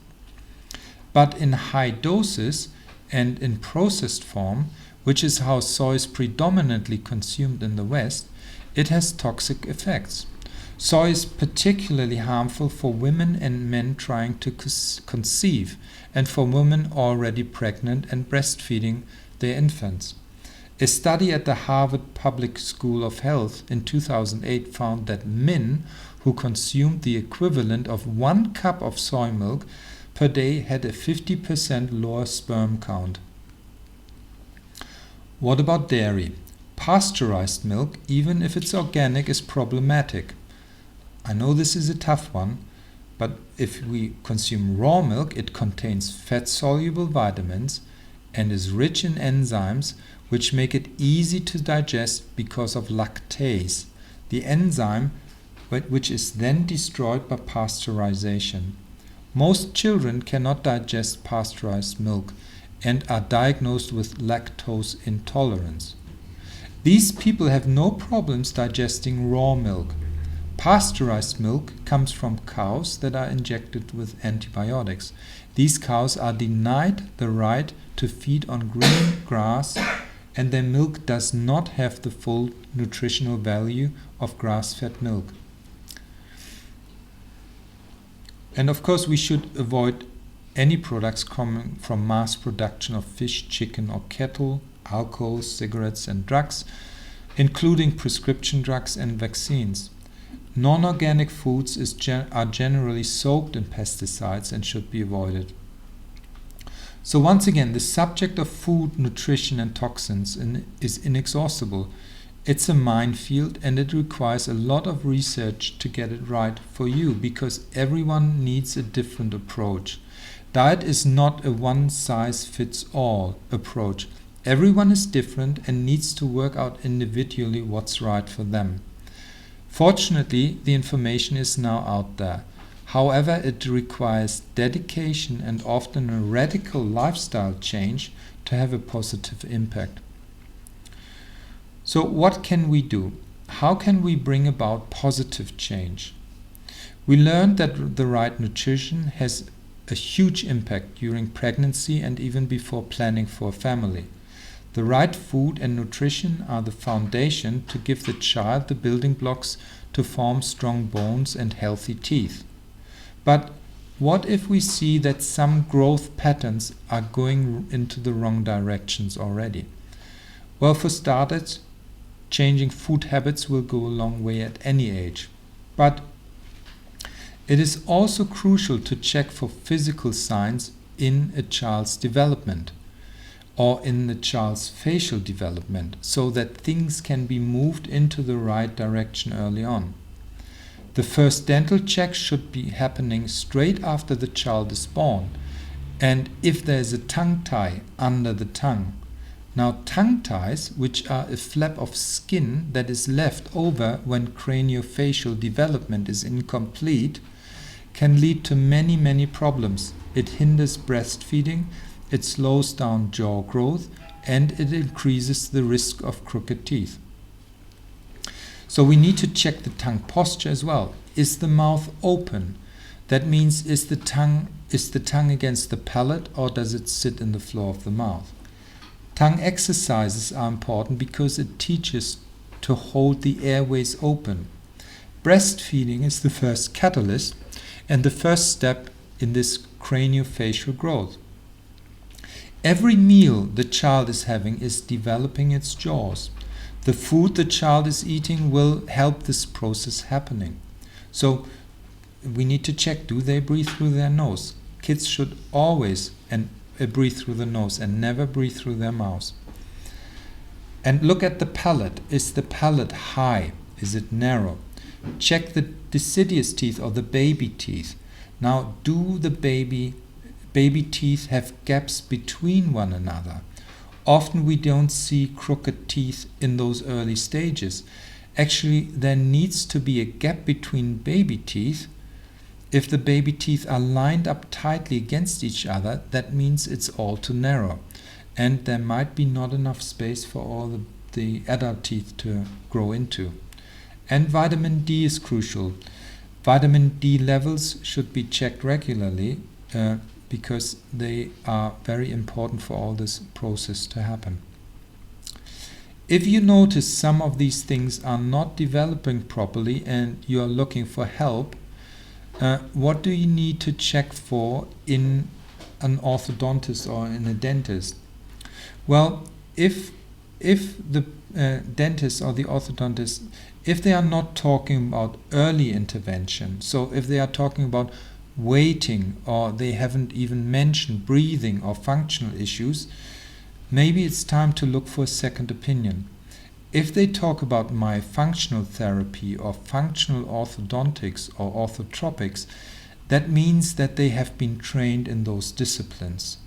But in high doses and in processed form, which is how soy is predominantly consumed in the West, it has toxic effects. Soy is particularly harmful for women and men trying to conceive, and for women already pregnant and breastfeeding their infants. A study at the Harvard Public School of Health in 2008 found that men who consumed the equivalent of 1 cup of soy milk per day had a 50% lower sperm count. What about dairy? Pasteurized milk, even if it's organic, is problematic. I know this is a tough one, but if we consume raw milk, it contains fat-soluble vitamins and is rich in enzymes which make it easy to digest because of lactase, the enzyme which is then destroyed by pasteurization. Most children cannot digest pasteurized milk and are diagnosed with lactose intolerance. These people have no problems digesting raw milk. Pasteurized milk comes from cows that are injected with antibiotics. These cows are denied the right to feed on green grass, and their milk does not have the full nutritional value of grass-fed milk. And of course, we should avoid any products coming from mass production of fish, chicken, or cattle, alcohol, cigarettes, and drugs, including prescription drugs and vaccines. Non-organic foods are generally soaked in pesticides and should be avoided. So once again, the subject of food, nutrition, and toxins is inexhaustible. It's a minefield, and it requires a lot of research to get it right for you, because everyone needs a different approach. Diet is not a one-size-fits-all approach. Everyone is different and needs to work out individually what's right for them. Fortunately, the information is now out there. However, it requires dedication and often a radical lifestyle change to have a positive impact. So what can we do? How can we bring about positive change? We learned that the right nutrition has a huge impact during pregnancy and even before planning for a family. The right food and nutrition are the foundation to give the child the building blocks to form strong bones and healthy teeth. But what if we see that some growth patterns are going into the wrong directions already? Well, for starters, changing food habits will go a long way at any age. But it is also crucial to check for physical signs in a child's development or in the child's facial development, so that things can be moved into the right direction early on. The first dental check should be happening straight after the child is born, and if there is a tongue tie under the tongue, Now, tongue ties, which are a flap of skin that is left over when craniofacial development is incomplete, can lead to many, many problems. It hinders breastfeeding, it slows down jaw growth, and it increases the risk of crooked teeth. So we need to check the tongue posture as well. Is the mouth open? That means, is the tongue against the palate, or does it sit in the floor of the mouth? Tongue exercises are important because it teaches to hold the airways open. Breastfeeding is the first catalyst and the first step in this craniofacial growth. Every meal the child is having is developing its jaws. The food the child is eating will help this process happening. So we need to check, do they breathe through their nose? Kids should always breathe through the nose and never breathe through their mouths. And look at the palate. Is the palate high? Is it narrow? Check the deciduous teeth or the baby teeth. Now, do the baby teeth have gaps between one another? Often we don't see crooked teeth in those early stages. Actually, there needs to be a gap between baby teeth. If the baby teeth are lined up tightly against each other, that means it's all too narrow. And there might be not enough space for all the adult teeth to grow into. And vitamin D is crucial. Vitamin D levels should be checked regularly because they are very important for all this process to happen. If you notice some of these things are not developing properly and you are looking for help, what do you need to check for in an orthodontist or in a dentist? Well, if the dentist or the orthodontist, if they are not talking about early intervention, so if they are talking about waiting or they haven't even mentioned breathing or functional issues, maybe it's time to look for a second opinion. If they talk about myofunctional therapy or functional orthodontics or orthotropics, that means that they have been trained in those disciplines,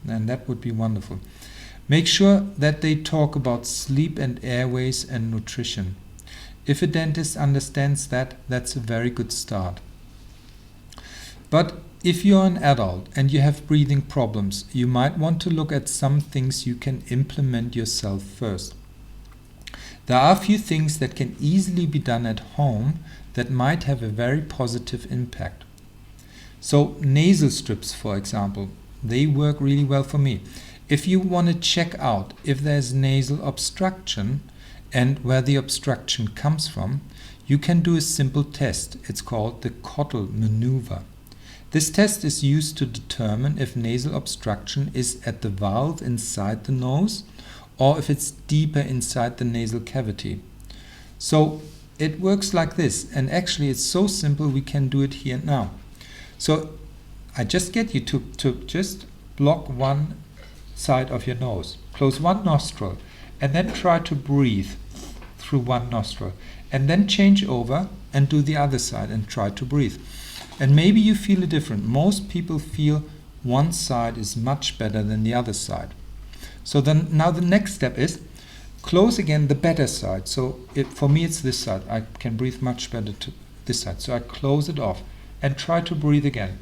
and that would be wonderful. Make sure that they talk about sleep and airways and nutrition. If a dentist understands that, that's a very good start. But if you're an adult and you have breathing problems, you might want to look at some things you can implement yourself first. There are a few things that can easily be done at home that might have a very positive impact. So nasal strips, for example, they work really well for me. If you want to check out if there's nasal obstruction and where the obstruction comes from, you can do a simple test. It's called the Cottle maneuver. This test is used to determine if nasal obstruction is at the valve inside the nose or if it's deeper inside the nasal cavity. So it works like this, and actually it's so simple we can do it here now. So I just get you to just block one side of your nose, close one nostril, and then try to breathe through one nostril, and then change over and do the other side and try to breathe. And maybe you feel it different. Most people feel one side is much better than the other side. So then now the next step is close again the better side. So for me it's this side. I can breathe much better to this side. So I close it off and try to breathe again.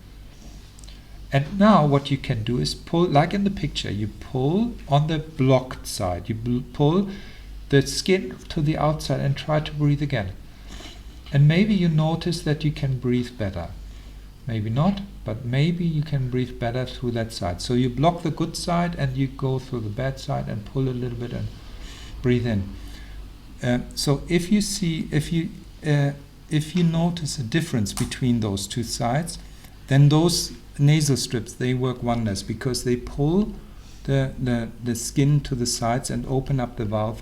And now what you can do is pull, like in the picture, you pull on the blocked side. You pull the skin to the outside and try to breathe again. And maybe you notice that you can breathe better. Maybe not, but maybe you can breathe better through that side. So you block the good side and you go through the bad side and pull a little bit and breathe in. So if you notice a difference between those two sides, then those nasal strips, they work wonders because they pull the skin to the sides and open up the valve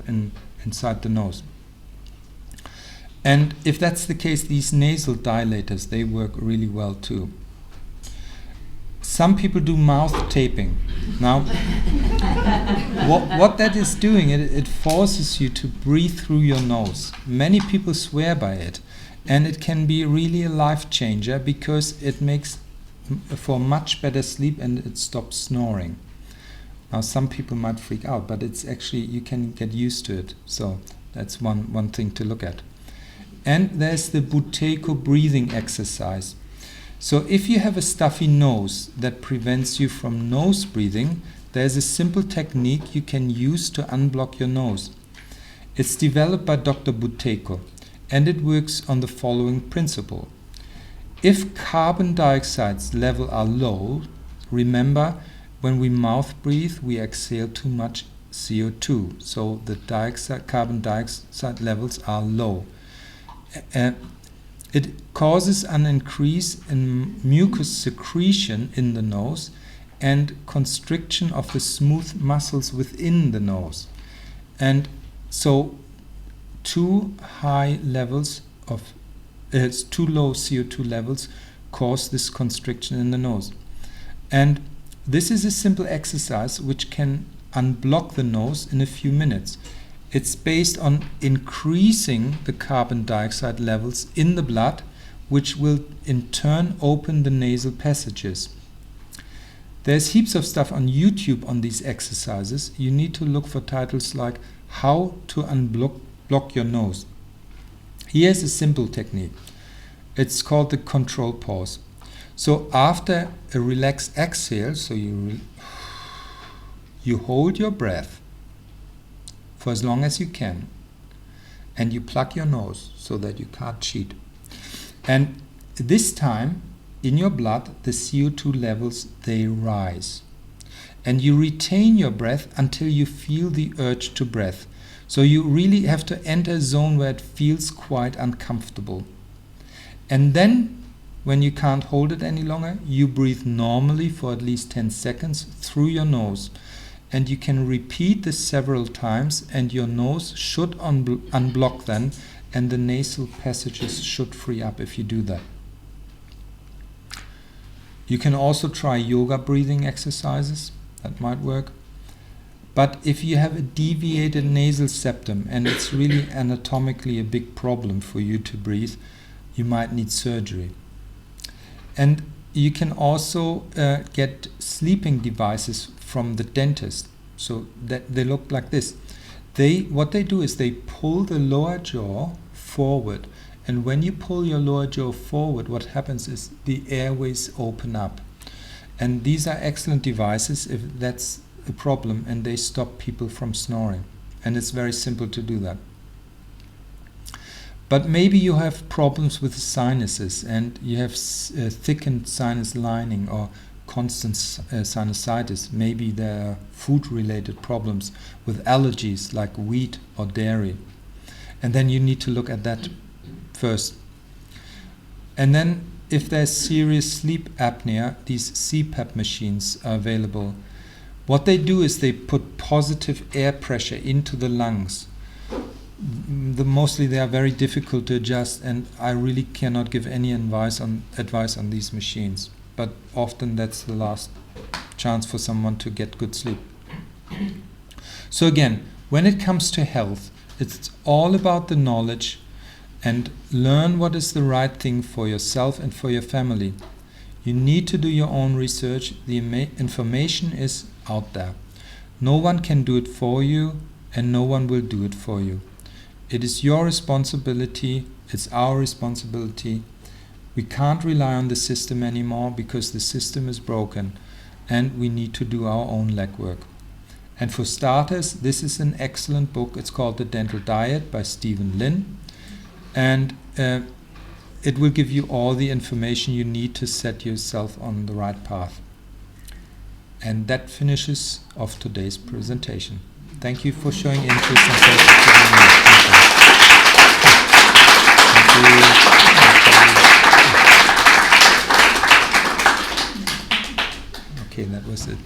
inside the nose. And if that's the case, these nasal dilators, they work really well too. Some people do mouth taping. Now, what that is doing, it forces you to breathe through your nose. Many people swear by it, and it can be really a life changer because it makes for much better sleep and it stops snoring. Now some people might freak out, but it's actually, you can get used to it. So that's one thing to look at. And there's the Buteyko breathing exercise. So if you have a stuffy nose that prevents you from nose breathing, there's a simple technique you can use to unblock your nose. It's developed by Dr. Buteyko, and it works on the following principle. If carbon dioxide's level are low, remember, when we mouth breathe, we exhale too much CO2, so the carbon dioxide levels are low. It causes an increase in mucus secretion in the nose and constriction of the smooth muscles within the nose. And so too low CO2 levels cause this constriction in the nose. And this is a simple exercise which can unblock the nose in a few minutes. It's based on increasing the carbon dioxide levels in the blood, which will in turn open the nasal passages. There's heaps of stuff on YouTube on these exercises. You need to look for titles like How to Unblock Your Nose. Here's a simple technique. It's called the control pause. So after a relaxed exhale, so you hold your breath for as long as you can, and you plug your nose so that you can't cheat. And this time, in your blood, the CO2 levels, they rise. And you retain your breath until you feel the urge to breath. So you really have to enter a zone where it feels quite uncomfortable. And then, when you can't hold it any longer, you breathe normally for at least 10 seconds through your nose. And you can repeat this several times, and your nose should unblock then, and the nasal passages should free up if you do that. You can also try yoga breathing exercises. That might work. But if you have a deviated nasal septum and it's really anatomically a big problem for you to breathe, you might need surgery. And you can also get sleeping devices from the dentist. So that they look like this. What they do is they pull the lower jaw forward. And when you pull your lower jaw forward, what happens is the airways open up. And these are excellent devices if that's a problem, and they stop people from snoring. And it's very simple to do that. But maybe you have problems with sinuses, and you have thickened sinus lining or constant sinusitis. Maybe there are food-related problems with allergies like wheat or dairy. And then you need to look at that first. And then if there's serious sleep apnea, these CPAP machines are available. What they do is they put positive air pressure into the lungs. Mostly they are very difficult to adjust, and I really cannot give any advice on these machines. But often that's the last chance for someone to get good sleep. So again, when it comes to health, it's all about the knowledge, and learn what is the right thing for yourself and for your family. You need to do your own research. The information is out there. No one can do it for you, and no one will do it for you. It is your responsibility. It's our responsibility. We can't rely on the system anymore because the system is broken, and we need to do our own legwork. And for starters, this is an excellent book. It's called The Dental Diet by Stephen Lin. And it will give you all the information you need to set yourself on the right path. And that finishes off today's presentation. Thank you for showing interest and patience with me. Thank you. Okay, that was it.